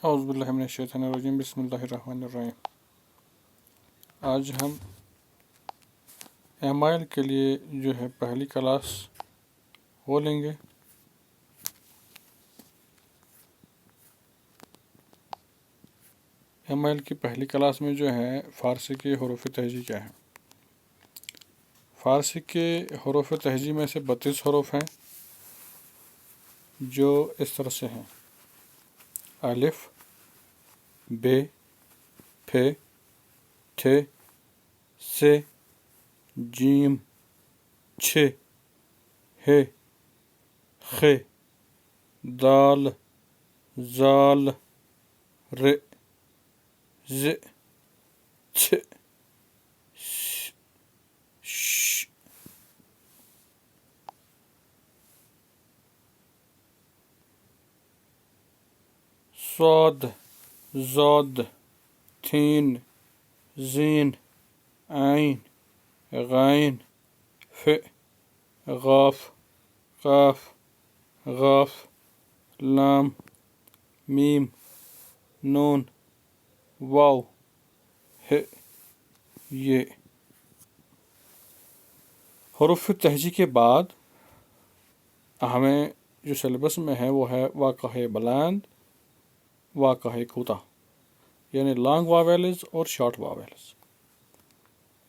اعوذ باللہ من الشیطان الرجیم بسم اللہ الرحمن الرحیم۔ آج ہم ایم آئی کے لیے جو ہے پہلی کلاس وہ لیں گے۔ ایم آئی کی پہلی کلاس میں جو ہے فارسی کے حروف تہجی کیا ہے۔ فارسی کے حروف تہجی میں سے 32 حروف ہیں جو اس طرح سے ہیں: الف، ب، ف، ٹھ، س، جیم، چھ، ہ، خ، دال، زال، ر، ز، چ، ش۔ صاد، ضاد، تھین، زین، عین، غین، ف، غاف، قاف، غاف، لام، میم، نون، واو، ہ، یہ۔ حروف تہجی کے بعد ہمیں جو سلیبس میں ہے وہ ہے واقعہ بلند، واقعہ کوتاہ، یعنی لانگ واویلز اور شارٹ واویلز۔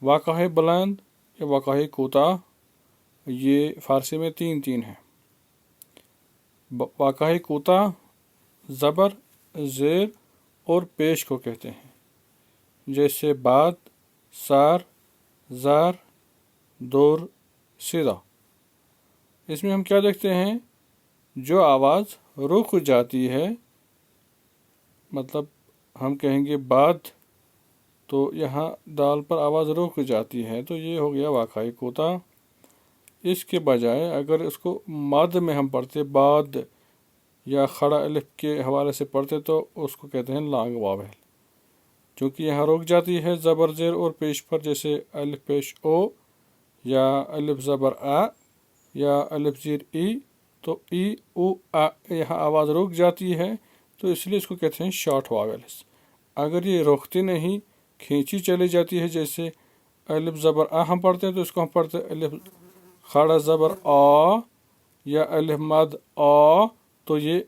واقعہ بلند یا واقعہ کوتاہ یہ فارسی میں 3 ہیں۔ واقعہ کوتاہ زبر، زیر اور پیش کو کہتے ہیں، جیسے باد، سار، زار، دور، سیدھا۔ اس میں ہم کیا دیکھتے ہیں؟ جو آواز رک جاتی ہے، مطلب ہم کہیں گے باد تو یہاں دال پر آواز رک جاتی ہے تو یہ ہو گیا واقعہ کوتاہ۔ اس کے بجائے اگر اس کو مد میں ہم پڑھتے باد یا کھڑا الف کے حوالے سے پڑھتے تو اس کو کہتے ہیں لانگ واویل، چونکہ یہاں رک جاتی ہے زبر زیر اور پیش پر، جیسے الف پیش او یا الف زبر آ یا الف زیر ای، تو ای او آ یہاں آواز رک جاتی ہے تو اس لیے اس کو کہتے ہیں شارٹ واویلز۔ اگر یہ رکتی نہیں، کھینچی چلی جاتی ہے، جیسے الف زبر آ ہم پڑھتے ہیں تو اس کو ہم پڑھتے ہیں الف کھڑا زبر آ یا الف مد آ، تو یہ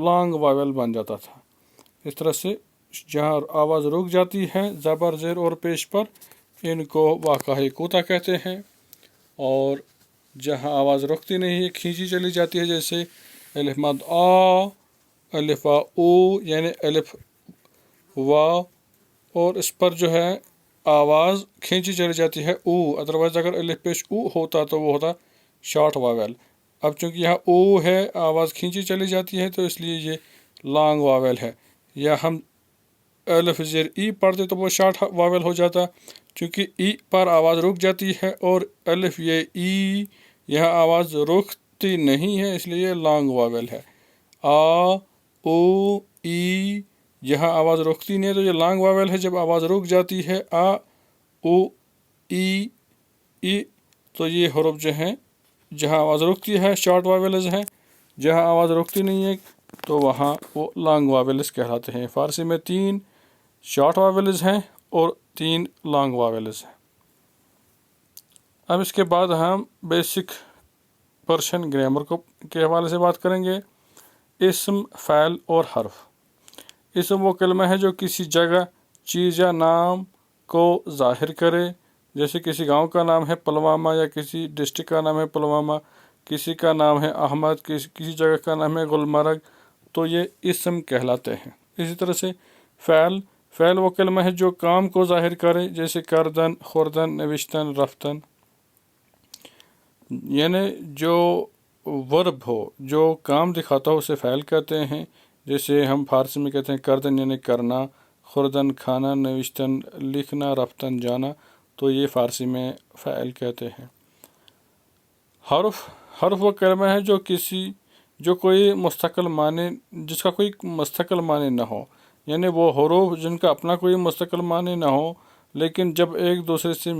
لانگ واویل بن جاتا تھا۔ اس طرح سے جہاں آواز رک جاتی ہے زبر زیر اور پیش پر، ان کو واقعہ کوتاہ کہتے ہیں، اور جہاں آواز رکتی نہیں ہے، کھینچی چلی جاتی ہے، جیسے الف مد آ، الف او یعنی الف وا، اور اس پر جو ہے آواز کھینچی چلی جاتی ہے او، ادروائز اگر الف پیش او ہوتا تو وہ ہوتا شارٹ واویل۔ اب چونکہ یہاں او ہے، آواز کھینچی چلی جاتی ہے تو اس لیے یہ لانگ واویل ہے۔ یا ہم الف زیر ای پڑھتے تو وہ شارٹ واویل ہو جاتا، چونکہ ای پر آواز رک جاتی ہے، اور الف یہ ای یہاں آواز رکتی نہیں ہے، اس لیے یہ لانگ واویل ہے۔ آ، او، ای یہاں آواز رکتی نہیں ہے تو یہ لانگ واویل ہے۔ جب آواز رک جاتی ہے آ، او، ای، تو یہ حروف جو ہیں جہاں آواز رکتی ہے شارٹ واویلز ہیں، جہاں آواز رکتی نہیں ہے تو وہاں وہ لانگ واویلز کہلاتے ہیں۔ فارسی میں 3 شارٹ واویلز ہیں اور 3 لانگ واویلز ہیں۔ اب اس کے بعد ہم بیسک پرشین گرامر کے حوالے سے بات کریں گے۔ اسم، فعل اور حرف۔ اسم وہ کلمہ ہے جو کسی جگہ، چیز یا نام کو ظاہر کرے، جیسے کسی گاؤں کا نام ہے پلوامہ یا کسی ڈسٹرکٹ کا نام ہے پلوامہ، کسی کا نام ہے احمد، کسی جگہ کا نام ہے گلمرگ، تو یہ اسم کہلاتے ہیں۔ اسی طرح سے فعل وہ کلمہ ہے جو کام کو ظاہر کرے، جیسے کردن، خوردن، نوشتن، رفتن، یعنی جو ورب ہو، جو کام دکھاتا ہو اسے فعل کہتے ہیں۔ جیسے ہم فارسی میں کہتے ہیں کردن یعنی کرنا، خوردن کھانا، نوشتن لکھنا، رفتن جانا، تو یہ فارسی میں فعل کہتے ہیں۔ حرف وہ کلمہ ہے جو کوئی مستقل معنی، جس کا کوئی مستقل معنی نہ ہو، یعنی وہ حروف جن کا اپنا کوئی مستقل معنی نہ ہو، لیکن جب ایک دوسرے سے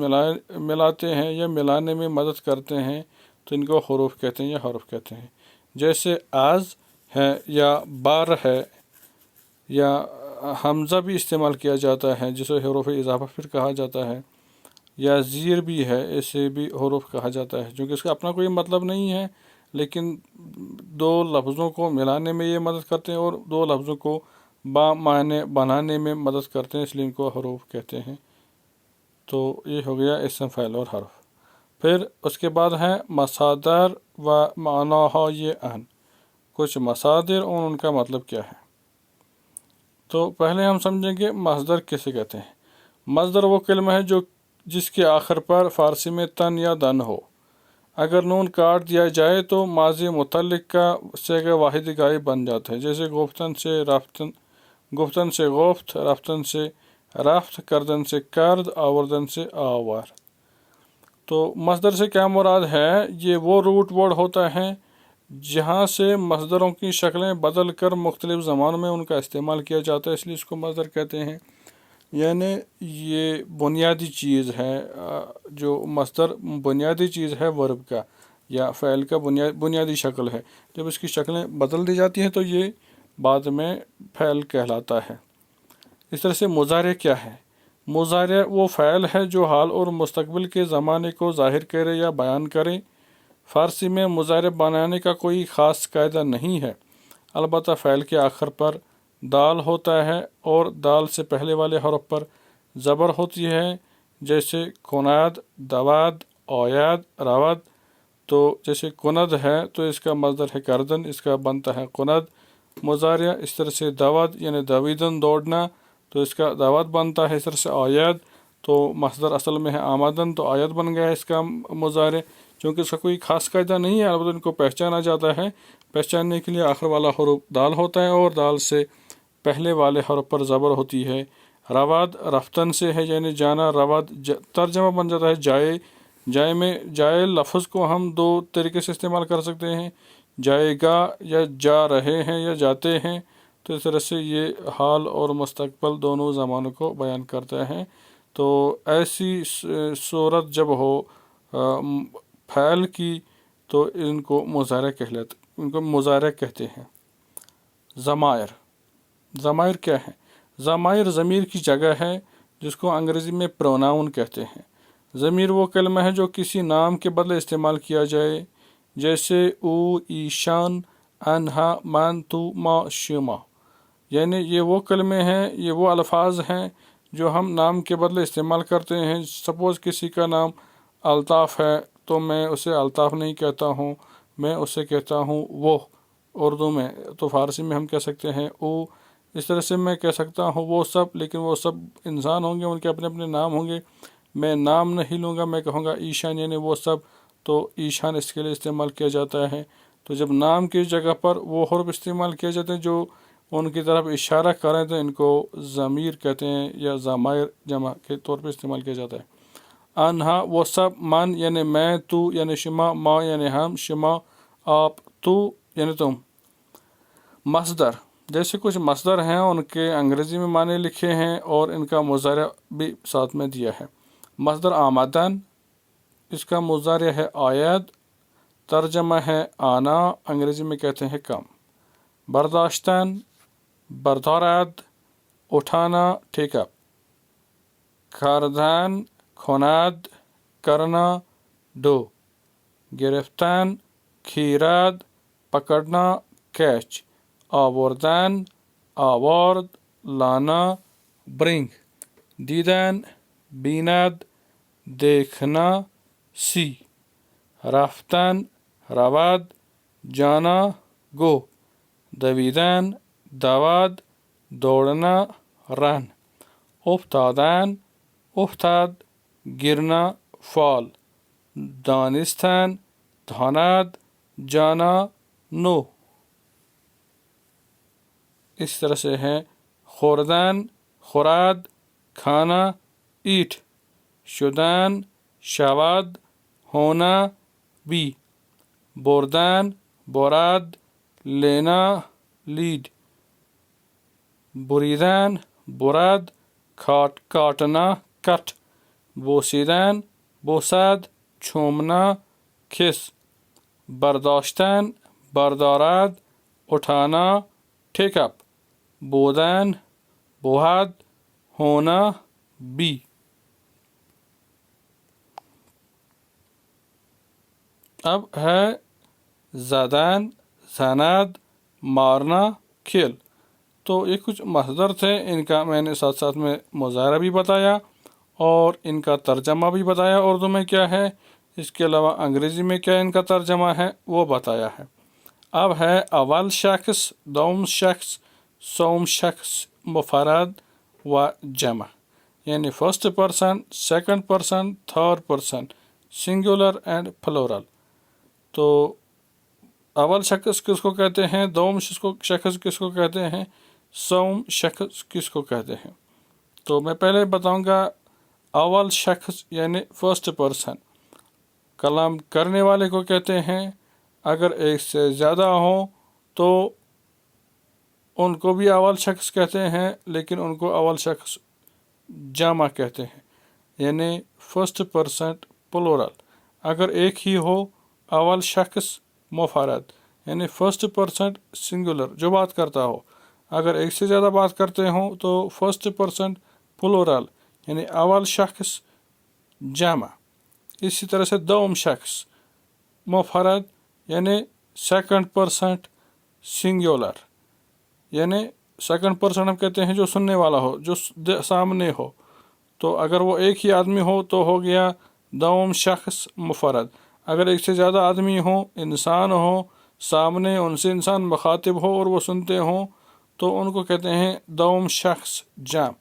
ملاتے ہیں یا ملانے میں مدد کرتے ہیں تو ان کو حروف کہتے ہیں یا حرف کہتے ہیں۔ جیسے آز ہے یا بار ہے، یا حمزہ بھی استعمال کیا جاتا ہے جسے حروف اضافہ پھر کہا جاتا ہے، یا زیر بھی ہے، اسے بھی حروف کہا جاتا ہے، چونکہ اس کا اپنا کوئی مطلب نہیں ہے لیکن دو لفظوں کو ملانے میں یہ مدد کرتے ہیں اور دو لفظوں کو با معنی بنانے میں مدد کرتے ہیں، اس لیے ان کو حروف کہتے ہیں۔ تو یہ ہو گیا اسم فعل اور حرف۔ پھر اس کے بعد ہیں مصادر و معناها یہ ان، کچھ مصادر اور ان کا مطلب کیا ہے۔ تو پہلے ہم سمجھیں گے مصدر کسے کہتے ہیں۔ مصدر وہ کلمہ ہے جس کے آخر پر فارسی میں تن یا دن ہو، اگر نون کاٹ دیا جائے تو ماضی متعلق کا صیغہ واحد غائب بن جاتا ہے، جیسے گفتن سے رفتن، گفتن سے گفت، رفتن سے رفت، کردن سے کرد، آوردن سے آورد۔ تو مصدر سے کیا مراد ہے؟ یہ وہ روٹ ورڈ ہوتا ہے جہاں سے مصدروں کی شکلیں بدل کر مختلف زمانوں میں ان کا استعمال کیا جاتا ہے، اس لیے اس کو مصدر کہتے ہیں۔ یعنی یہ بنیادی چیز ہے، جو مصدر بنیادی چیز ہے ورب کا یا فعل کا بنیادی شکل ہے، جب اس کی شکلیں بدل دی جاتی ہیں تو یہ بعد میں فعل کہلاتا ہے۔ اس طرح سے مضارع کیا ہے؟ مضارع وہ فعل ہے جو حال اور مستقبل کے زمانے کو ظاہر کرے یا بیان کرے۔ فارسی میں مضارع بنانے کا کوئی خاص قاعدہ نہیں ہے، البتہ فعل کے آخر پر دال ہوتا ہے اور دال سے پہلے والے حرف پر زبر ہوتی ہے، جیسے کناد، دواد، اویاد، رواد۔ تو جیسے کند ہے تو اس کا مصدر ہے کردن، اس کا بنتا ہے کند مضارع۔ اس طرح سے دواد یعنی دویدن دوڑنا، تو اس کا دواد بنتا ہے۔ اس طرح سے اویاد تو مصدر اصل میں ہے آمدن، تو آیت بن گیا ہے اس کا مضارع، چونکہ اس کا کوئی خاص قاعدہ نہیں ہے، البتہ ان کو پہچانا جاتا ہے۔ پہچاننے کے لیے آخر والا حرف دال ہوتا ہے اور دال سے پہلے والے حرف پر زبر ہوتی ہے۔ رواد رفتن سے ہے یعنی جانا، رواد ترجمہ بن جاتا ہے جائے۔ جائے میں جائے لفظ کو ہم دو طریقے سے استعمال کر سکتے ہیں، جائے گا یا جا رہے ہیں یا جاتے ہیں۔ تو اس طرح سے یہ حال اور مستقبل دونوں زمانوں کو بیان کرتا ہے۔ تو ایسی صورت جب ہو فعل کی تو ان کو مضارع کہتے ہیں۔ ضمائر، ضمائر کیا ہے؟ ضمائر ضمیر کی جگہ ہے جس کو انگریزی میں پروناؤن کہتے ہیں۔ ضمیر وہ کلمہ ہے جو کسی نام کے بدلے استعمال کیا جائے، جیسے او، ایشان، انہا، من، تو، ما، شما۔ یعنی یہ وہ کلمے ہیں، یہ وہ الفاظ ہیں جو ہم نام کے بدلے استعمال کرتے ہیں۔ سپوز کسی کا نام الطاف ہے تو میں اسے الطاف نہیں کہتا ہوں، میں اسے کہتا ہوں وہ اردو میں، تو فارسی میں ہم کہہ سکتے ہیں او۔ اس طرح سے میں کہہ سکتا ہوں وہ سب، لیکن وہ سب انسان ہوں گے، ان کے اپنے اپنے نام ہوں گے، میں نام نہیں لوں گا، میں کہوں گا ایشان یعنی وہ سب، تو ایشان اس کے لیے استعمال کیا جاتا ہے۔ تو جب نام کی جگہ پر وہ حرف استعمال کیے جاتے ہیں جو ان کی طرف اشارہ کریں تو ان کو ضمیر کہتے ہیں یا ضمائر جمع کے طور پہ استعمال کیا جاتا ہے۔ انہا وہ سب، من یعنی میں، تو یعنی شما، ما یعنی ہم، شما آپ، تو یعنی تم۔ مصدر، جیسے کچھ مصدر ہیں ان کے انگریزی میں معنی لکھے ہیں اور ان کا مضارع بھی ساتھ میں دیا ہے۔ مصدر آمدن، اس کا مضارع ہے آید، ترجمہ ہے آنا، انگریزی میں کہتے ہیں کم۔ برداشتن، بردارد، اٹھانا، ٹیک اپ۔ کردن، کناد، کرنا، ڈو۔ گرفتن، کھیرد، پکڑنا، کیچ۔ آوردن، آوارد، لانا، برنگ۔ دیدن، بیند، دیکھنا، سی۔ رفتن، رود، جانا، گو۔ دویدن، دواد، دوڑنا، رن۔ افتادن، افتاد، گرنا، فال۔ دانستن، داند، جانا، نو۔ اس طرح سے ہے خوردن، خوراد، کھانا، ایٹ۔ شدن، شود، ہونا، بی۔ بردن، براد، لینا، لیڈ۔ بریدن، برد، کاٹنا، کٹ۔ بوسیدن، بوسد، چھومنا، کھس۔ برداشتن، بردارد، اٹھانا، ٹیک اپ۔ بودن بوہد ہونا بھی. اب ہے زدن زند مارنا کھیل. تو یہ کچھ مصدر تھے، ان کا میں نے ساتھ ساتھ میں مظاہرہ بھی بتایا اور ان کا ترجمہ بھی بتایا اردو میں کیا ہے. اس کے علاوہ انگریزی میں کیا ان کا ترجمہ ہے وہ بتایا ہے. اب ہے اول شخص، دوم شخص، سوم شخص مفرد و جمع، یعنی first person, second person, third person, singular and plural. تو اول شخص کس کو کہتے ہیں، دوم شخص کس کو کہتے ہیں، سوم شخص کس کو کہتے ہیں. تو میں پہلے بتاؤں گا اول شخص یعنی فرسٹ پرسن کلام کرنے والے کو کہتے ہیں. اگر ایک سے زیادہ ہوں تو ان کو بھی اول شخص کہتے ہیں، لیکن ان کو اول شخص جمع کہتے ہیں، یعنی فرسٹ پرسن پلورل. اگر ایک ہی ہو اول شخص مفرد یعنی فرسٹ پرسن سنگولر جو بات کرتا ہو. اگر ایک سے زیادہ بات کرتے ہوں تو فرسٹ پرسن پلورل یعنی اول شخص جمع. اسی طرح سے دوم شخص مفرد یعنی سیکنڈ پرسن سنگولر، یعنی سیکنڈ پرسن ہم کہتے ہیں جو سننے والا ہو، جو سامنے ہو. تو اگر وہ ایک ہی آدمی ہو تو ہو گیا دوم شخص مفرد. اگر ایک سے زیادہ آدمی ہوں، انسان ہو سامنے، ان سے انسان مخاطب ہو اور وہ سنتے ہوں تو ان کو کہتے ہیں دوم شخص جمع.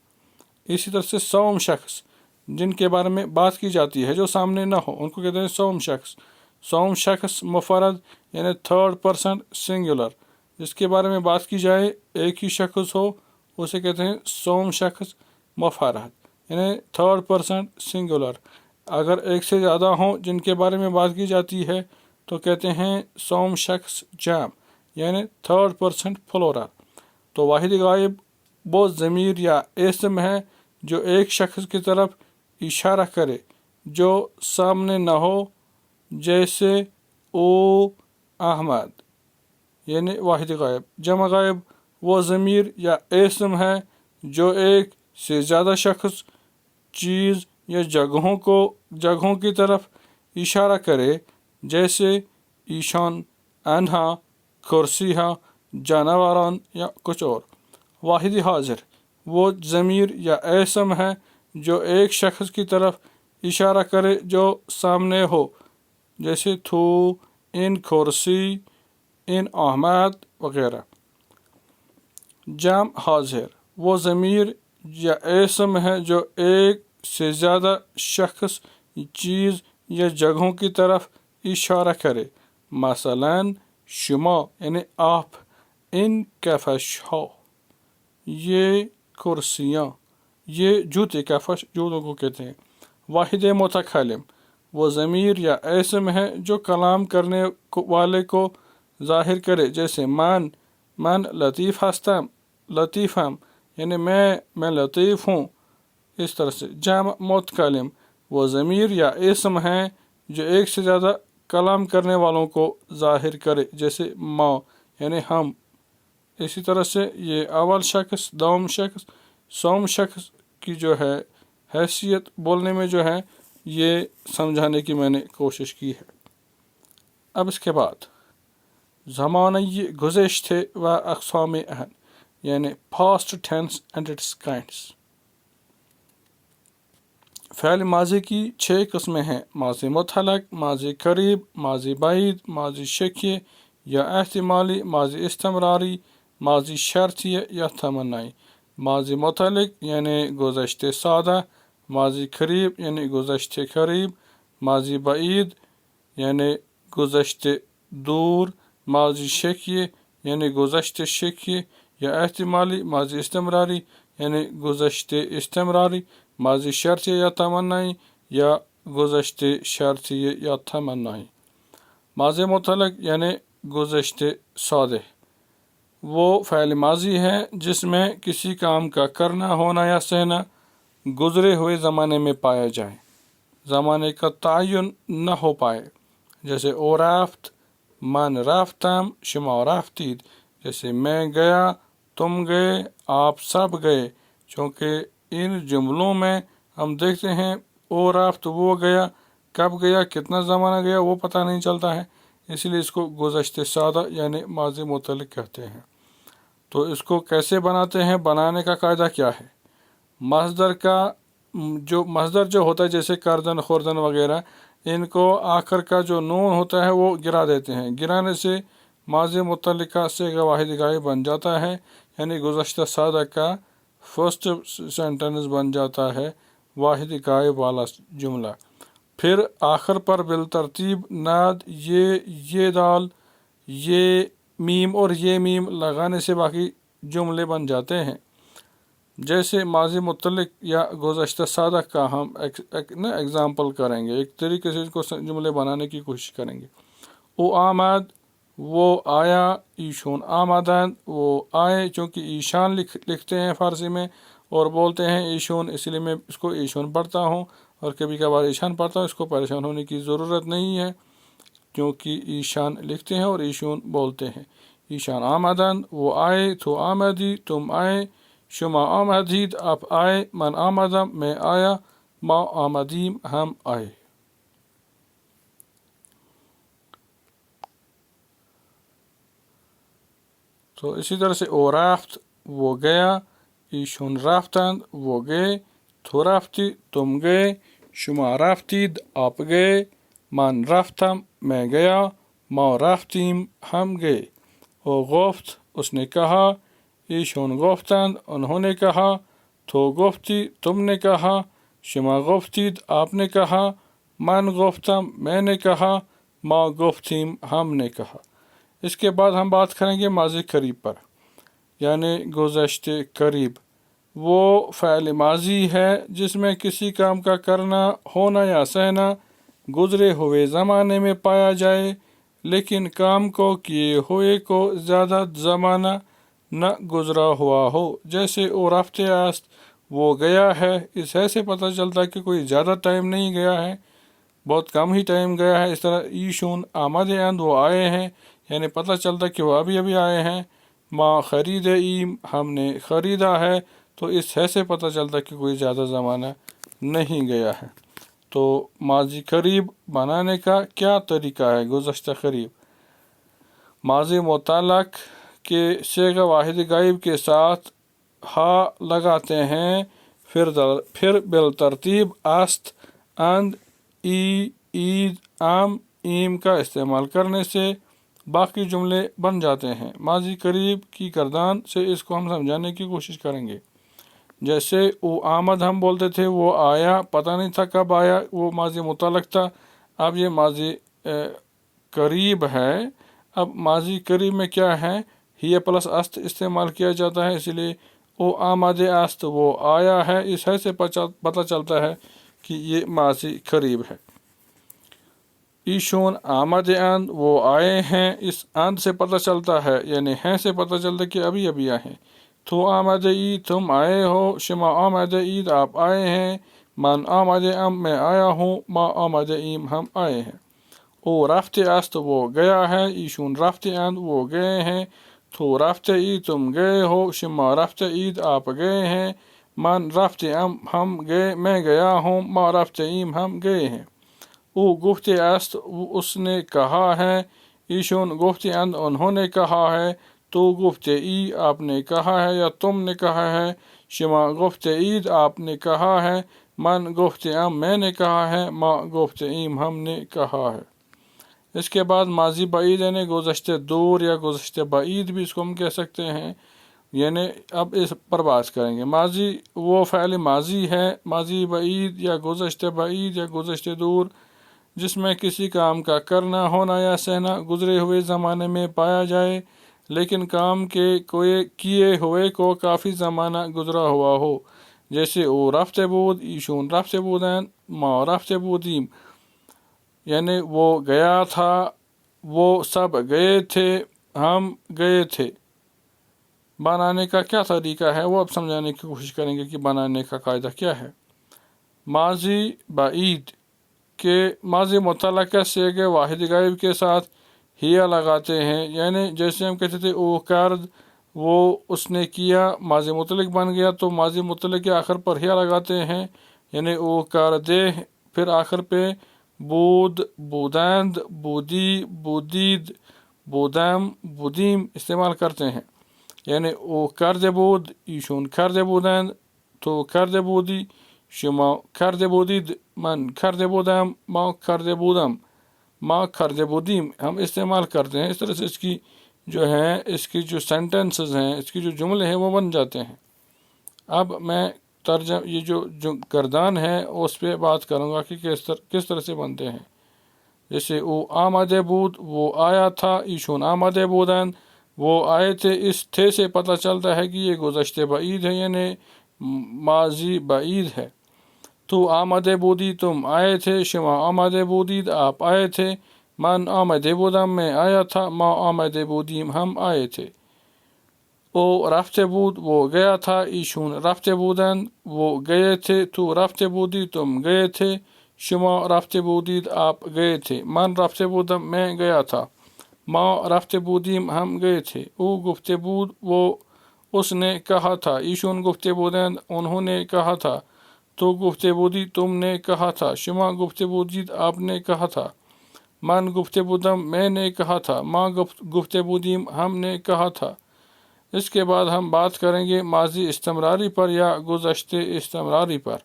اسی طرح سے سوم شخص جن کے بارے میں بات کی جاتی ہے جو سامنے نہ ہو ان کو کہتے ہیں سوم شخص. سوم شخص مفرد یعنی تھرڈ پرسن سنگولر، جس کے بارے میں بات کی جائے ایک ہی شخص ہو اسے کہتے ہیں سوم شخص مفرد یعنی تھرڈ پرسن سنگولر. اگر ایک سے زیادہ ہوں جن کے بارے میں بات کی جاتی ہے تو کہتے ہیں سوم شخص جمع یعنی تھرڈ پرسن پلورل. تو واحد غائب وہ ضمیر یا اسم ہے جو ایک شخص کی طرف اشارہ کرے جو سامنے نہ ہو، جیسے او احمد یعنی واحد غائب. جمع غائب وہ ضمیر یا اسم ہے جو ایک سے زیادہ شخص، چیز یا جگہوں کی طرف اشارہ کرے، جیسے ایشان، انہا، کرسی ہا، جانوران یا کچھ اور. واحد حاضر وہ ضمیر یا اسم ہے جو ایک شخص کی طرف اشارہ کرے جو سامنے ہو، جیسے تو، ان کرسی، ان احمد وغیرہ. جمع حاضر وہ ضمیر یا اسم ہے جو ایک سے زیادہ شخص، چیز یا جگہوں کی طرف اشارہ کرے. مثلا شما یعنی آپ، ان کفش ہو یہ کرسیاں، یہ جوتے، کفش جوتوں کو کہتے ہیں. واحد متکلم وہ ضمیر یا اسم ہے جو کلام کرنے والے کو ظاہر کرے، جیسے من لطیف ہستم، لطیف ہم یعنی میں لطیف ہوں. اس طرح سے جمع متکلم وہ ضمیر یا اسم ہے جو ایک سے زیادہ کلام کرنے والوں کو ظاہر کرے، جیسے ما یعنی ہم. اسی طرح سے یہ اول شخص، دوم شخص، سوم شخص کی جو ہے حیثیت بولنے میں جو ہے یہ سمجھانے کی میں نے کوشش کی ہے. اب اس کے بعد زمانۂ گذشتے و اقسام اہم یعنی past tense and its kinds. فعل ماضی کی 6 قسمیں ہیں: ماضی مطلق، ماضی قریب، ماضی بعید، ماضی شکی یا احتمالی، ماضی استمراری، ماضی شرطی یا تمنائی. ماضی مطلق یعنی گذشتہ سادہ، ماضی قریب یعنی گذشتہ قریب، ماضی بعید یعنی گذشتہ دور، ماضی شکی یعنی گذشتہ شکی یا احتمالی، ماضی استمراری یعنی گذشتہ استمراری، ماضی شرطی یا تمنائی یا گذشتہ شرطی یا تمنائی. ماضی مطلق یعنی گذشتہ سادہ وہ فعل ماضی ہے جس میں کسی کام کا کرنا، ہونا یا سہنا گزرے ہوئے زمانے میں پایا جائے، زمانے کا تعین نہ ہو پائے. جیسے او رفت، من رفتم، شما رفتید. جیسے میں گیا، تم گئے, آپ سب گئے, چونکہ ان جملوں میں ہم دیکھتے ہیں او رفت, وہ گیا, کب گیا, کتنا زمانہ گیا, وہ پتہ نہیں چلتا ہے, اس لیے اس کو گزشتہ سادہ یعنی ماضی متعلق کہتے ہیں. تو اس کو کیسے بناتے ہیں, بنانے کا قاعدہ کیا ہے؟ مصدر جو ہوتا ہے جیسے کردن, خوردن وغیرہ, ان کو آخر کا جو نون ہوتا ہے وہ گرا دیتے ہیں. گرانے سے ماضی متعلقہ صیغہ واحد غائب بن جاتا ہے, یعنی گزشتہ سادہ کا فرسٹ سینٹنس بن جاتا ہے واحد غائب والا جملہ. پھر آخر پر بالترتیب ناد, یہ دال, یہ میم اور یہ میم لگانے سے باقی جملے بن جاتے ہیں. جیسے ماضی متعلق یا گزشتہ سادہ کا ہم ایگزامپل کریں گے, ایک طریقے سے اس کو جملے بنانے کی کوشش کریں گے. او آمد, وہ آیا, ایشون آمدند, وہ آئے, چونکہ ایشان لکھتے ہیں فارسی میں اور بولتے ہیں ایشون, اس لیے میں اس کو ایشون پڑھتا ہوں اور کبھی کبھار ایشان پڑھتا ہوں. اس کو پریشان ہونے کی ضرورت نہیں ہے کیونکہ ایشان لکھتے ہیں اور ایشون بولتے ہیں. ایشان آمدند, وہ آئے, تو آمدی, تم آئے, شما آمدید, آپ آئے, من آمدم, میں آیا, ما آمدیم, ہم آئے. تو اسی طرح سے او رفت, وہ گیا, ایشون رفتند, وہ گئے, تو رفتی, تم گئے, شما رفتید, آپ گئے, من رفتم, میں گیا, ما رفتیم, ہم گئے. او گفت, اس نے کہا, ایشون گفتند, انہوں نے کہا, تو گفتی, تم نے کہا, شما گفتید, آپ نے کہا, من گفتم, میں نے کہا, ما گفتیم, ہم نے کہا. اس کے بعد ہم بات کریں گے ماضی قریب پر, یعنی گزشتہ قریب. وہ فعل ماضی ہے جس میں کسی کام کا کرنا, ہونا یا سہنا گزرے ہوئے زمانے میں پایا جائے, لیکن کام کو کیے ہوئے کو زیادہ زمانہ نہ گزرا ہوا ہو. جیسے او رفتے است, وہ گیا ہے, اس سے پتہ چلتا ہے کہ کوئی زیادہ ٹائم نہیں گیا ہے, بہت کم ہی ٹائم گیا ہے. اس طرح ایشون آمد اند, وہ آئے ہیں, یعنی پتہ چلتا کہ وہ ابھی آئے ہیں. ما خرید ایم, ہم نے خریدا ہے, تو اس سے پتہ چلتا کہ کوئی زیادہ زمانہ نہیں گیا ہے. تو ماضی قریب بنانے کا کیا طریقہ ہے؟ گزشتہ قریب ماضی متعلق کے صیغہ واحد غائب کے ساتھ ہا لگاتے ہیں, پھر بالترتیب است, اند, ای, عید, ام, ایم کا استعمال کرنے سے باقی جملے بن جاتے ہیں. ماضی قریب کی گردان سے اس کو ہم سمجھانے کی کوشش کریں گے. جیسے او آمد ہم بولتے تھے, وہ آیا, پتہ نہیں تھا کب آیا, وہ ماضی متعلق تھا. اب یہ ماضی قریب ہے. اب ماضی قریب میں کیا ہے, ہی پلس است استعمال کیا جاتا ہے, اس لیے او آمد است, وہ آیا ہے, اس سے پتہ چلتا ہے کہ یہ ماضی قریب ہے. ایشون آمد اند, وہ آئے ہیں, اس اند سے پتہ چلتا ہے, یعنی ہیں سے پتہ چلتا ہے کہ ابھی آئے ہیں. تو آمد ای, تم آئے ہو, شما آمد عید, آپ آئے ہیں, من آمد ام, میں آیا ہوں, ما آمد ایم, ہم آئے ہیں. او رفتے است, وہ گیا ہے, ایشون رفتے اند, وہ گئے ہیں, تو رفتے ای, تم گئے ہو, شما رفتے عید, آپ گئے ہیں, من رفتے ام, ہم گئے, میں گیا ہوں, ما رفتے ایم, ہم گئے ہیں. او گفتے است, اس نے کہا ہے, ایشون گفتے اند, انہوں نے کہا ہے, تو گفتے ای, آپ نے کہا ہے یا تم نے کہا ہے, شما گفتے عید, آپ نے کہا ہے, من گفتے ام, میں نے کہا ہے, ما گفتے ایم, ہم نے کہا ہے. اس کے بعد ماضی بعید یعنی گزشتہ دور یا گزشتہ بعید بھی اس کو ہم کہہ سکتے ہیں, یعنی اب اس پر بات کریں گے. ماضی وہ فعل ماضی ہے, ماضی بعید یا گزشتہ بعید یا گزشتہ دور, جس میں کسی کام کا کرنا, ہونا یا سہنا گزرے ہوئے زمانے میں پایا جائے, لیکن کام کے کیے ہوئے کو کافی زمانہ گزرا ہوا ہو. جیسے او رفتے بود, ایشون رفتے بودند, ما رفتے بودیم, یعنی وہ گیا تھا, وہ سب گئے تھے, ہم گئے تھے. بنانے کا کیا طریقہ ہے وہ اب سمجھانے کی کوشش کریں گے کہ بنانے کا قاعدہ کیا ہے. ماضی بعید کے ماضی متعلقہ صیغہ واحد غائب کے ساتھ ہیا لگاتے ہیں, یعنی جیسے ہم کہتے تھے او کرد, وہ اس نے کیا ماضی مطلق بن گیا، تو ماضی مطلق کے آخر پر ہیا لگاتے ہیں، یعنی او کر دے، پھر آخر پہ بود، بودند، بودی، بودید، بودم، بودیم استعمال کرتے ہیں، یعنی او کرده بود، ایشون کرده بودند، تو کرده بودی، شما کرده بودید، من کرده بودم، ما کرده بودم، ما کرده بودیم ہم استعمال کرتے ہیں۔ اس طرح سے اس کی جو ہے، اس کی جو سینٹنسز ہیں، اس کی جو جملے ہیں وہ بن جاتے ہیں۔ اب میں یہ جو گردان ہے اس پہ بات کروں گا کہ کس طرح سے بنتے ہیں۔ جیسے او آمده بود، وہ آیا تھا، ایشون آمده بودند، وہ آئے تھے، اس تھے سے پتہ چلتا ہے کہ یہ گزشتہ بعید ہے، یعنی ماضی بعید ہے۔ تو آمده بودی، تم آئے تھے، شما آمده بودید، آپ آئے تھے، من آمده بودم، میں آیا تھا، ما آمده بودیم، ہم آئے تھے۔ او رفته بود، وہ گیا تھا، ایشون رفته بودند، وہ گئے تھے، تو رفته بودی، تم گئے تھے، شما رفته بودید، آپ گئے تھے، من رفته بودم، میں گیا تھا، ما رفته بودیم، ہم گئے تھے۔ او گفته بود، وہ اس نے کہا تھا، ایشون گفته بودند، انہوں نے کہا تھا، تو گفته بودی، تم نے کہا تھا، شما گفته بودید، آپ نے کہا تھا، من گفته بودم، میں نے کہا تھا، ما گفته بودیم، ہم نے کہا تھا۔ اس کے بعد ہم بات کریں گے ماضی استمراری پر یا گزشتہ استمراری پر۔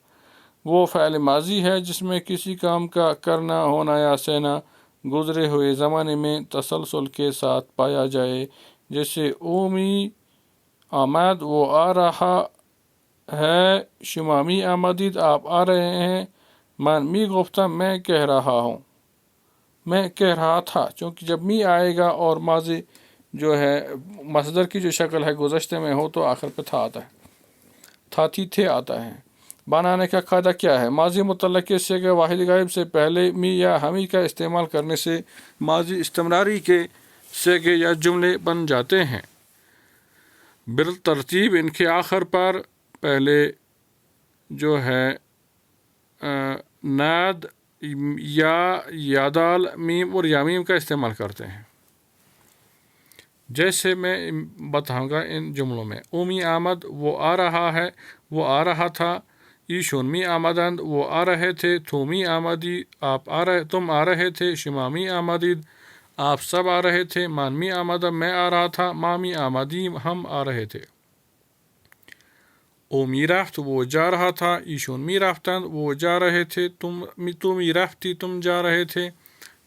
وہ فعل ماضی ہے جس میں کسی کام کا کرنا، ہونا یا سہنا گزرے ہوئے زمانے میں تسلسل کے ساتھ پایا جائے، جیسے اومی آمد، وہ آ رہا ہے، شما می آمدید، آپ آ رہے ہیں، من می گفتم، میں کہہ رہا ہوں، میں کہہ رہا تھا، چونکہ جب می آئے گا اور ماضی جو ہے مصدر کی جو شکل ہے گزشتے میں ہو تو آخر پہ تھا آتا ہے، تھا، تھی، تھے آتا ہے۔ بنانے کا قاعدہ کیا ہے؟ ماضی متعلق کے صیغہ واحد غائب سے پہلے می یا ہمی کا استعمال کرنے سے ماضی استمراری کے صیغے یا جملے بن جاتے ہیں۔ بالترتیب ان کے آخر پر پہلے جو ہے ناد یا یادال، میم اور یامیم کا استعمال کرتے ہیں۔ جیسے میں بتاؤں گا ان جملوں میں، اومی آمد، وہ آ رہا ہے، وہ آ رہا تھا، ایشون می آمدند، وہ آ رہے تھے، تومی آمدی، آپ تم آ رہے تھے، شما می آمدید، آپ سب آ رہے تھے، من می آمدم، میں آ رہا تھا، ما می آمدیم، ہم آ رہے تھے۔ او می رفت، وہ جا رہا تھا، ایشون می رفتند، وہ جا رہے تھے، تو می رفتی، تم جا رہے تھے،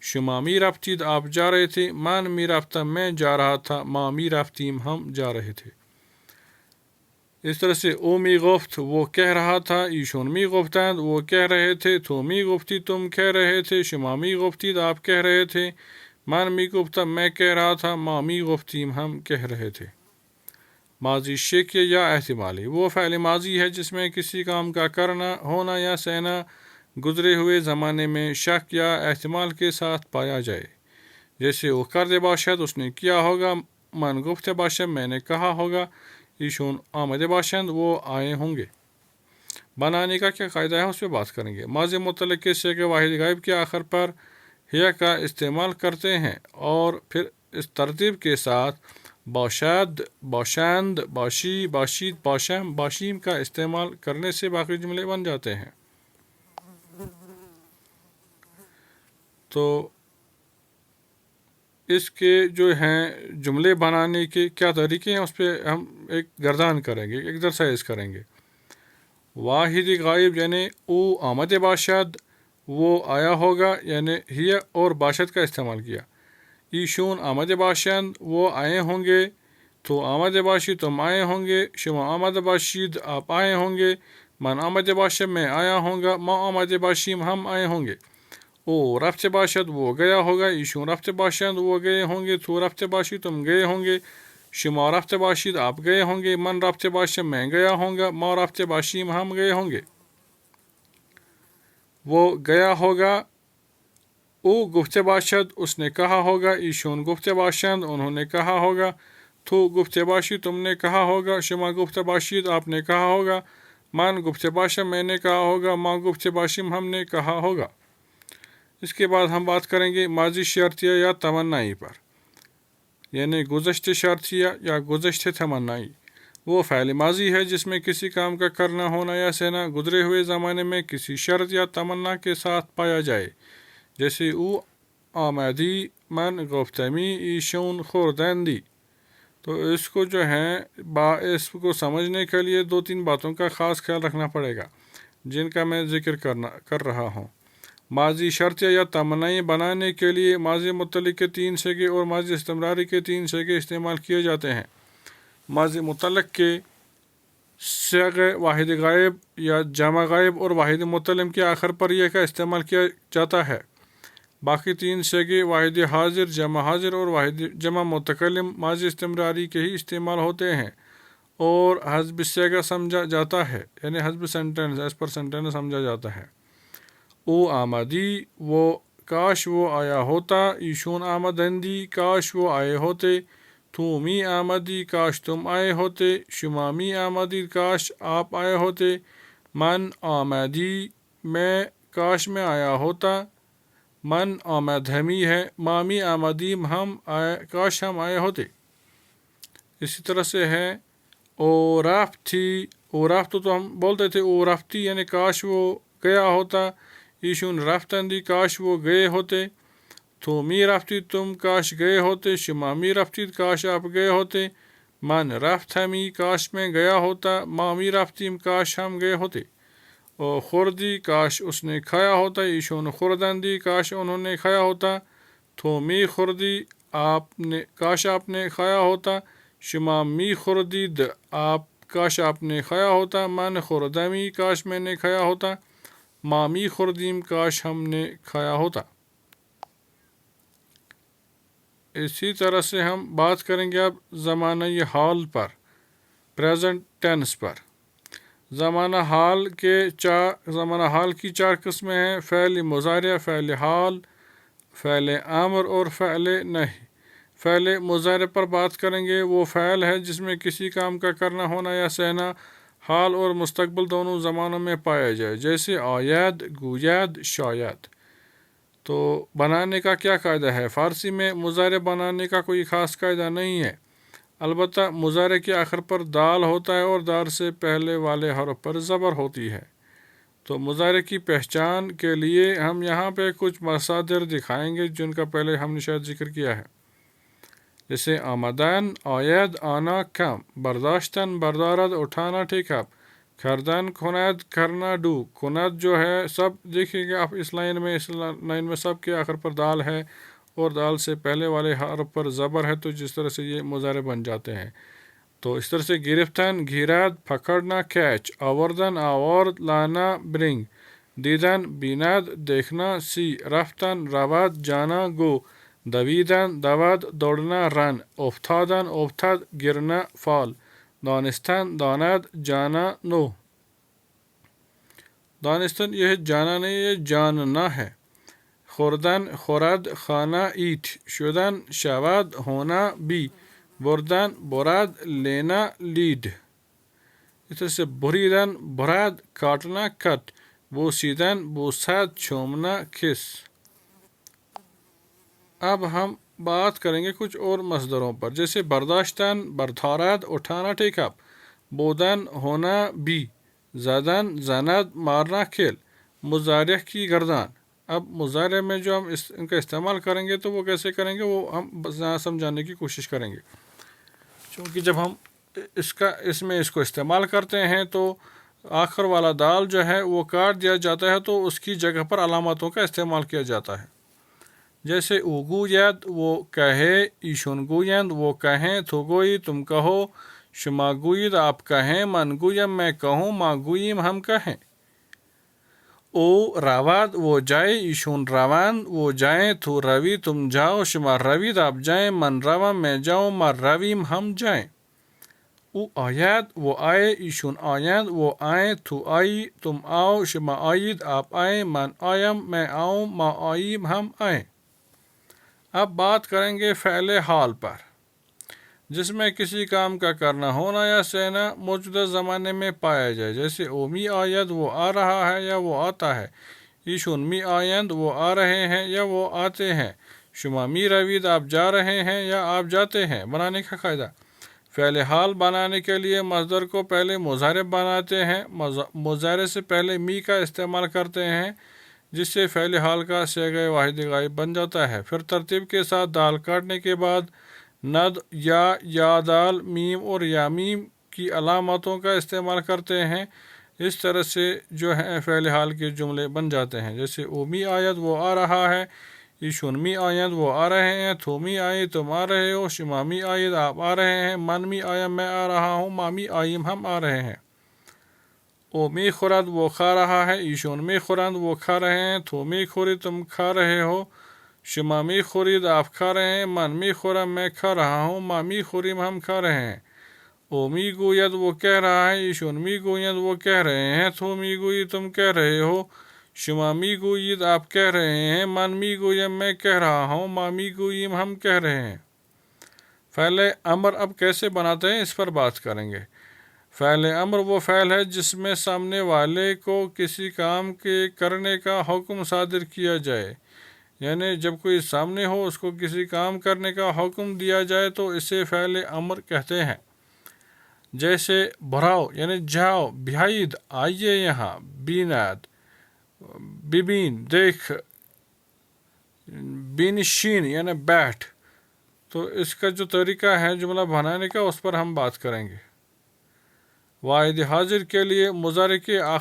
شما می رفتید، آپ جا رہے تھے، من می رفتم، میں جا رہا تھا، ما می رفتیم، ہم جا رہے تھے۔ اس طرح سے او می گفت، وہ کہہ رہا تھا، ایشون می گفتند، وہ کہہ رہے تھے، تو می گفتی، تم کہہ رہے تھے، شما می گفتید، آپ کہہ رہے تھے، من می گفتم، میں کہہ رہا تھا، ما می گفتیم، ہم کہہ رہے تھے۔ ماضی شکیہ یا احتمالی، وہ فعل ماضی ہے جس میں کسی کام کا کرنا، ہونا یا سہنا گزرے ہوئے زمانے میں شک یا احتمال کے ساتھ پایا جائے، جیسے وہ کرده باشد، اس نے کیا ہوگا، من گفته باشد، میں نے کہا ہوگا، ایشون آمده باشند، وہ آئے ہوں گے۔ بنانے کا کیا قاعدہ ہے اس پہ بات کریں گے۔ ماضی متعلق کے صیغہ واحد غائب کے آخر پر ہیا کا استعمال کرتے ہیں اور پھر اس ترتیب کے ساتھ باشد، باشند، باشی، باشید، باشم، باشیم کا استعمال کرنے سے باقی جملے بن جاتے ہیں۔ تو اس کے جو ہیں جملے بنانے کے کیا طریقے ہیں اس پہ ہم ایک گردان کریں گے، ایکسرسائز کریں گے۔ واحد غائب یعنی او آمد باشد، وہ آیا ہوگا، یعنی ہی اور باشد کا استعمال کیا۔ ایشون آمد باشند، وہ آئے ہوں گے، تو آمد باشی، تم آئے ہوں گے، شما آمد باشید، آپ آئے ہوں گے، من آمد باشد، میں آیا ہوں گا، ما آمد باشیم، ہم آئے ہوں گے۔ او رفت باشد، وہ گیا ہوگا، ایشون رفت باشند، وہ گئے ہوں گے، تو رفت باشی، تم گئے ہوں گے، شما رفت باشید، آپ گئے ہوں گے، من رفت باشد، میں گیا ہوں گا، ما رفت باشیم، ہم گئے ہوں گے۔ وہ گیا ہوگا، او گفت باشد، اس نے کہا ہوگا، ایشون گفت باشند، انہوں نے کہا ہوگا، تو گفت باشی، تم نے کہا ہوگا، شما گفت باشید، آپ نے کہا ہوگا، من گفت باشد، میں نے کہا ہوگا، ما گفت باشیم، ہم نے کہا ہوگا۔ اس کے بعد ہم بات کریں گے ماضی شرطیہ یا تمنائی پر۔ یعنی گزشتہ شرطیہ یا گزشتہ تمنائی وہ فعل ماضی ہے جس میں کسی کام کا کرنا ہونا یا سینا گزرے ہوئے زمانے میں کسی شرط یا تمنا کے ساتھ پایا جائے، جیسے او آمدی من گفتمی ایشون خوردندی۔ تو اس کو جو ہے اس کو سمجھنے کے لیے 2-3 باتوں کا خاص خیال رکھنا پڑے گا جن کا میں ذکر کر رہا ہوں۔ ماضی شرطیہ یا تمنائی بنانے کے لیے ماضی متعلق کے 3 صیغے اور ماضی استمراری کے 3 صیغے استعمال کیے جاتے ہیں۔ ماضی متعلق کے صیغے واحد غائب یا جمع غائب اور واحد متکلم کے آخر پر یہ کا استعمال کیا جاتا ہے۔ باقی 3 صیغے واحد حاضر، جمع حاضر اور واحد جمع متکلم ماضی استمراری کے ہی استعمال ہوتے ہیں اور حسب صیغہ سمجھا جاتا ہے، یعنی حسب سینٹنس، ایز پر سینٹنس سمجھا جاتا ہے۔ او آمدی وہ کاش وہ آیا ہوتا، ایشون آمدندی کاش وہ آئے ہوتے، تو می آمدی کاش تم آئے ہوتے، شما می آمدی کاش آپ آئے ہوتے، من آمدی میں کاش میں آیا ہوتا، من آمد ہمی ہے، مامی آمدیم ہم کاش ہم آئے ہوتے۔ اسی طرح سے ہے او رافتی، او رافت تو ہم بولتے تھے او رافتی یعنی کاش وہ گیا ہوتا، ایشون رفتندی کاش وہ گئے ہوتے، تو می رفتی تم کاش گئے ہوتے، شما می رفتی کاش آپ گئے ہوتے، من رفت ہمی کاش میں گیا ہوتا، ما می رفتیم کاش ہم گئے ہوتے، اور خوردی کاش اس نے کھایا ہوتا، ایشون خوردندی کاش انہوں نے کھایا ہوتا، تو می خوردی آپ نے کاش آپ نے کھایا ہوتا، شما می خوردی آپ کاش آپ نے کھایا ہوتا، من خوردمی کاش میں نے کھایا ہوتا، مامی خوردیم کاش ہم نے کھایا ہوتا۔ اسی طرح سے ہم بات کریں گے اب زمانہ حال پر، پریزنٹ ٹینس پر۔ زمانہ حال کی 4 قسمیں ہیں: فعل مضارع، فعل حال، فعل امر اور فعل نہی۔ فعل مضارع پر بات کریں گے، وہ فعل ہے جس میں کسی کام کا کرنا ہونا یا سہنا حال اور مستقبل دونوں زمانوں میں پایا جائے، جیسے آید، گوید، شاید۔ تو بنانے کا کیا قاعدہ ہے؟ فارسی میں مضارع بنانے کا کوئی خاص قاعدہ نہیں ہے، البتہ مضارع کے آخر پر دال ہوتا ہے اور دال سے پہلے والے حرف پر زبر ہوتی ہے۔ تو مضارع کی پہچان کے لیے ہم یہاں پہ کچھ مصادر دکھائیں گے جن کا پہلے ہم نے شاید ذکر کیا ہے، جیسے آمدن، آید، آنا، کم، برداشتن، بردارد، اٹھانا، ٹیک اپ، کردن، کند، کرنا، ڈو، کند جو ہے سب دیکھیں گے آپ اس لائن میں سب کے آخر پر دال ہے اور دال سے پہلے والے حرف پر زبر ہے، تو جس طرح سے یہ مضارع بن جاتے ہیں۔ تو اس طرح سے گرفتن، گیرد، پکڑنا، کیچ، آوردن، آورد، لانا، برنگ، دیدن، بیند، دیکھنا، سی، رفتن، رود، جانا، گو، دویدن، دود، دوڑنا، رن، افتادن، افتد، گرنا، فال، دانستن، داند، جانا، نو۔ دانستن یہ جانا نہیں، یہ جاننا ہے۔ خوردن، خورد، کھانا، ایٹ، شدن، شود، ہونا، بی، بردن، برد، لینا، لیڈ۔ اس طرح سے بریدن، برد، کاٹنا، کٹ، بوسیدن، بوسد، چھومنا، کس۔ اب ہم بات کریں گے کچھ اور مصدروں پر، جیسے برداشتن، بردارد، اٹھانا، ٹیک اپ، بودن، ہونا، بی، زدن، زند، مارنا، کھیل، مضارع کی گردان۔ اب مضارع میں جو ہم ان کا استعمال کریں گے تو وہ کیسے کریں گے وہ ہم سمجھانے کی کوشش کریں گے، چونکہ جب ہم اس کو استعمال کرتے ہیں تو آخر والا دال جو ہے وہ کاٹ دیا جاتا ہے تو اس کی جگہ پر علامتوں کا استعمال کیا جاتا ہے، جیسے او گوید وہ کہے، ایشون گویند وہ کہیں، تو گوئی تم کہو، شما گوید آپ کہیں، من گویم میں کہوں، ما گوییم ہم کہیں۔ او رود وہ جائے، ایشون روند وہ جائیں، تو روی تم جاؤ، شما روید آپ جائیں، من روم میں جاؤں، ما رویم ہم جائیں۔ او آید وہ آئے، ایشون آیند وہ آئیں، تو آئی تم آؤ، شما آئید آپ آئیں، من آیم میں آؤں، ما آئیم ہم آئیں۔ اب بات کریں گے فعل حال پر، جس میں کسی کام کا کرنا ہونا یا سہنا موجودہ زمانے میں پایا جائے، جیسے او می آید وہ آ رہا ہے یا وہ آتا ہے، ایشون می آیند وہ آ رہے ہیں یا وہ آتے ہیں، شما می روید آپ جا رہے ہیں یا آپ جاتے ہیں۔ بنانے کا قاعدہ، فعل حال بنانے کے لیے مصدر کو پہلے مضارع بناتے ہیں، مضارع سے پہلے می کا استعمال کرتے ہیں جس سے فعل حال کا صیغہ واحد غائب بن جاتا ہے۔ پھر ترتیب کے ساتھ دال کاٹنے کے بعد ند یا دال میم اور یا میم کی علامتوں کا استعمال کرتے ہیں۔ اس طرح سے جو ہے فعل حال کے جملے بن جاتے ہیں، جیسے اومی آیت وہ آ رہا ہے، ایشونمی آیت وہ آ رہے ہیں، تھومی آئی تم آ رہے ہو، شمامی آیت آپ آ رہے ہیں، منمی آیا میں آ رہا ہوں، مامی آئیم ہم آ رہے ہیں۔ اومی خورد وہ کھا رہا ہے، ایشونمی خورند وہ کھا رہے ہیں، تھومی خوری تم کھا رہے ہو، شمامی خورید آپ کھا رہے ہیں، منمی خورم میں کھا رہا ہوں، مامی خوریم ہم کھا رہے ہیں۔ اومی گوید وہ کہہ رہا ہے، ایشونمی گوید وہ کہہ رہے ہیں، تھومی گوئی تم کہہ رہے ہو، شمامی گوید آپ کہہ رہے ہیں، منمی گویم میں کہہ رہا ہوں، مامی گوئیم ہم کہہ رہے ہیں۔ فعل امر اب کیسے بناتے ہیں اس پر بات کریں گے۔ فعل امر وہ فعل ہے جس میں سامنے والے کو کسی کام کے کرنے کا حکم صادر کیا جائے، یعنی جب کوئی سامنے ہو اس کو کسی کام کرنے کا حکم دیا جائے تو اسے فعل امر کہتے ہیں۔ جیسے بھراؤ یعنی جاؤ، بھائی آئیے یہاں، بیناد ببین دیکھ، بینشین یعنی بیٹھ۔ تو اس کا جو طریقہ ہے جملہ بنانے کا اس پر ہم بات کریں گے۔ واحد حاضر کے لیے مضارع کا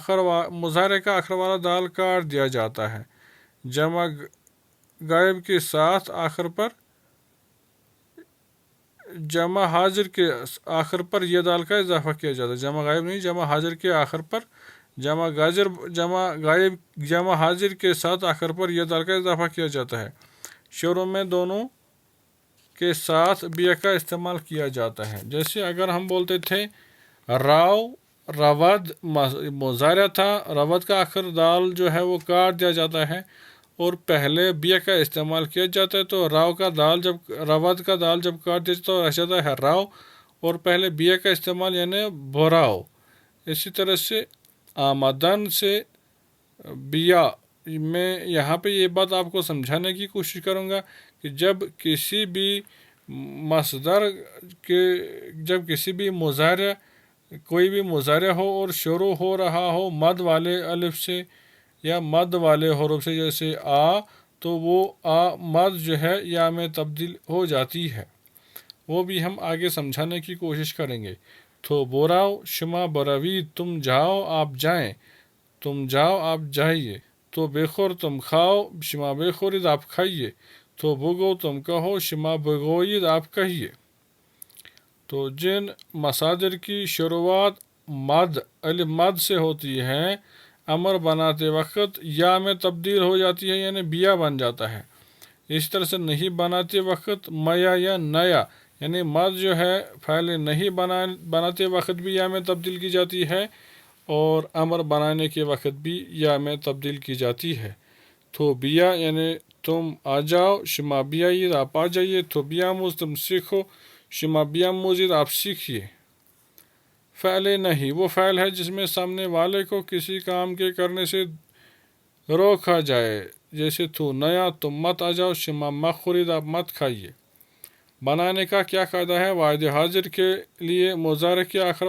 آخر والا دال کاٹ دیا جاتا ہے، جمع غائب کے ساتھ آخر پر، جمع حاضر کے آخر پر یہ دال کا اضافہ کیا جاتا ہے، جمع غائب نہیں، جمع حاضر کے آخر پر، جمع حاضر کے ساتھ آخر پر یہ دال کا اضافہ کیا جاتا ہے۔ شعروں میں دونوں کے ساتھ بیا کا استعمال کیا جاتا ہے۔ جیسے اگر ہم بولتے تھے راو، رود مضارع تھا، رود کا آخر دال جو ہے وہ کاٹ دیا جاتا ہے اور پہلے بیا کا استعمال کیا جاتا ہے، تو رود کا دال جب کاٹ دیا تو رہ جاتا ہے راو، اور پہلے بیا کا استعمال یعنی بوراو۔ اسی طرح سے آمدن سے بیا میں یہاں پہ یہ بات آپ کو سمجھانے کی کوشش کروں گا کہ جب کسی بھی مصدر کے، جب کسی بھی مضارع، کوئی بھی مضارع ہو اور شروع ہو رہا ہو مد والے الف سے یا مد والے حروف سے، جیسے آ، تو وہ آ مد جو ہے یا میں تبدیل ہو جاتی ہے، وہ بھی ہم آگے سمجھانے کی کوشش کریں گے۔ تو بوراؤ شما بروید تم جاؤ آپ جائیں، تم جاؤ آپ جائیے۔ تو بخور تم کھاؤ، شما بخورید آپ کھائیے۔ تو بگو تم کہو، شما بگوید آپ کہیے۔ تو جن مصادر کی شروعات مد سے ہوتی ہے، امر بناتے وقت یا میں تبدیل ہو جاتی ہے یعنی بیا بن جاتا ہے۔ اس طرح سے نہیں بناتے وقت میا یا نیا یعنی مد جو ہے فعل نہیں بناتے وقت بھی یا میں تبدیل کی جاتی ہے، اور امر بنانے کے وقت بھی یا میں تبدیل کی جاتی ہے۔ تو بیا یعنی تم آ جاؤ، شما بیائید آپ آ جائیے، تو بیاموز تم سیکھو، شما بیاموزید آپ سیکھیے۔ فعل نہیں وہ فعل ہے جس میں سامنے والے کو کسی کام کے کرنے سے روکا جائے، جیسے تو نیا تم مت آ جاؤ، شما مخورید آپ مت کھائیے۔ بنانے کا کیا قاعدہ ہے؟ واحد حاضر کے لیے مضارع کا آخر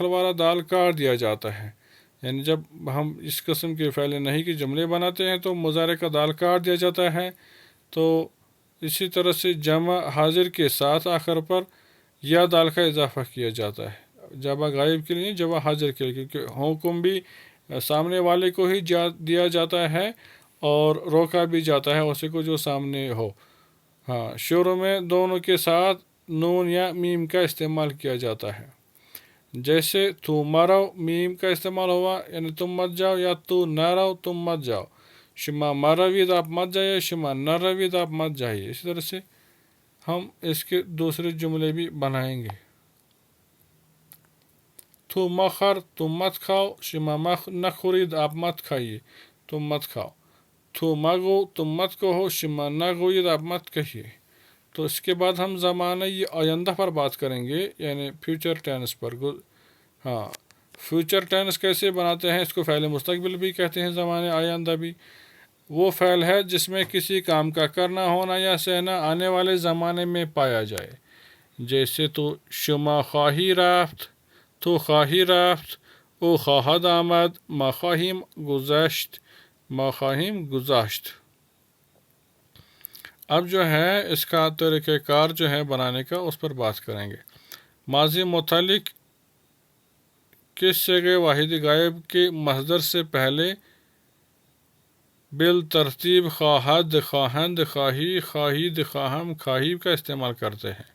والا دال کاٹ دیا جاتا ہے، یعنی جب ہم اس قسم کے فعل نہیں کے جملے بناتے ہیں تو مضارع کا دال کاٹ دیا جاتا ہے۔ تو اسی طرح سے جمع حاضر کے ساتھ آخر پر یا دال کا اضافہ کیا جاتا ہے، جمع غائب کے لیے، جمع حاضر کے لیے، کیونکہ حکم بھی سامنے والے کو ہی دیا جاتا ہے اور روکا بھی جاتا ہے اسی کو جو سامنے ہو۔ ہاں، شروع میں دونوں کے ساتھ نون یا میم کا استعمال کیا جاتا ہے، جیسے تو مرو میم کا استعمال ہوا یعنی تم مت جاؤ، یا تو نہ رہو تم مت جاؤ، شما مروید آپ مت جائیے، شما نہ روید آپ مت جائیے۔ اسی طرح سے ہم اس کے دوسرے جملے بھی بنائیں گے۔ تو مخر تم مت کھاؤ، شما نہ خورید آپ مت کھائیے، تم مت کھاؤ۔ تو مگو تم مت کہو، شما نہ گوید آپ مت کہیے۔ تو اس کے بعد ہم زمانہ آئندہ پر بات کریں گے، یعنی فیوچر ٹینس پر۔ ہاں، فیوچر ٹینس کیسے بناتے ہیں؟ اس کو فعل مستقبل بھی کہتے ہیں، زمانہ آئندہ بھی۔ وہ فعل ہے جس میں کسی کام کا کرنا ہونا یا سہنا آنے والے زمانے میں پایا جائے، جیسے تو شما خواهی رفت، تو خواهی رفت، او خواهد آمد، ما خواهیم گذشت، ما خواهیم گذاشت۔ اب جو ہے اس کا طریقہ کار جو ہے بنانے کا اس پر بات کریں گے۔ ماضی متعلق کس صیغہ واحد غائب کے مصدر سے پہلے بالترتیب خواہد، خواہند، خواہی، خواہید، خواہم، خواہیب کا استعمال کرتے ہیں،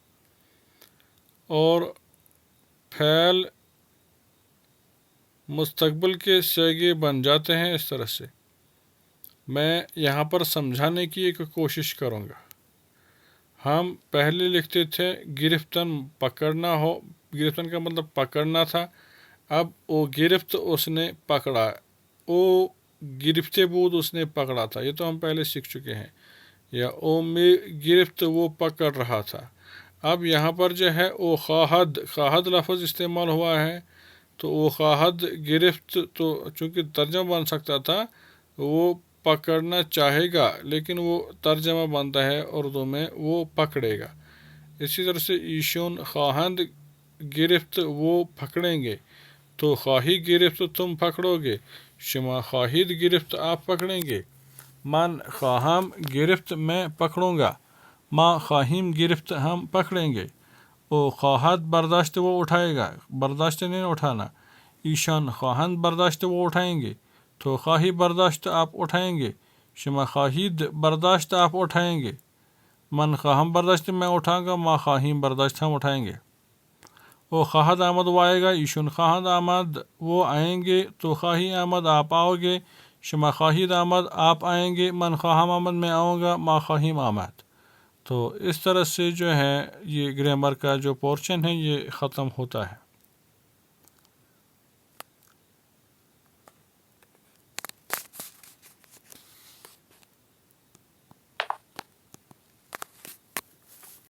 اور فعل مستقبل کے صیغے بن جاتے ہیں اس طرح سے۔ میں یہاں پر سمجھانے کی ایک کوشش کروں گا۔ ہم پہلے لکھتے تھے گرفتن، پکڑنا ہو، گرفتن کا مطلب پکڑنا تھا، اب او گرفت اس نے پکڑا، او گرفتے بود اس نے پکڑا تھا، یہ تو ہم پہلے سیکھ چکے ہیں، یا او میں گرفت وہ پکڑ رہا تھا۔ اب یہاں پر جو ہے او خواہد، خواہد لفظ استعمال ہوا ہے، تو وہ خواہد گرفت تو چونکہ ترجمہ بن سکتا تھا وہ پکڑنا چاہے گا، لیکن وہ ترجمہ بنتا ہے اردو میں وہ پکڑے گا۔ اسی طرح سے ایشون خواہند گرفت وہ پکڑیں گے، تو خواہی گرفت تم پکڑو گے، شما خواہید گرفت آپ پکڑیں گے، من خواہم گرفت میں پکڑوں گا، ما خواہیم گرفت ہم پکڑیں گے، او خواہد برداشت وہ اٹھائے گا، برداشت نہیں اٹھانا، ایشان خواہند برداشت وہ اٹھائیں گے، تو خواہی برداشت آپ اٹھائیں گے، شما خواہید برداشت آپ اٹھائیں گے، من خواہم برداشت میں اٹھاؤں گا، ما خواہیم برداشت ہم اٹھائیں گے، وہ خواہد آمد وہ آئے گا، ایشون خواہد آمد وہ آئیں گے، تو خواہی آمد آپ آؤ گے، شما خواہید آمد آپ آئیں گے، من خواہم آمد میں آؤں گا، ما خواہیم آمد۔ تو اس طرح سے جو ہے یہ گرامر کا جو پورشن ہے یہ ختم ہوتا ہے۔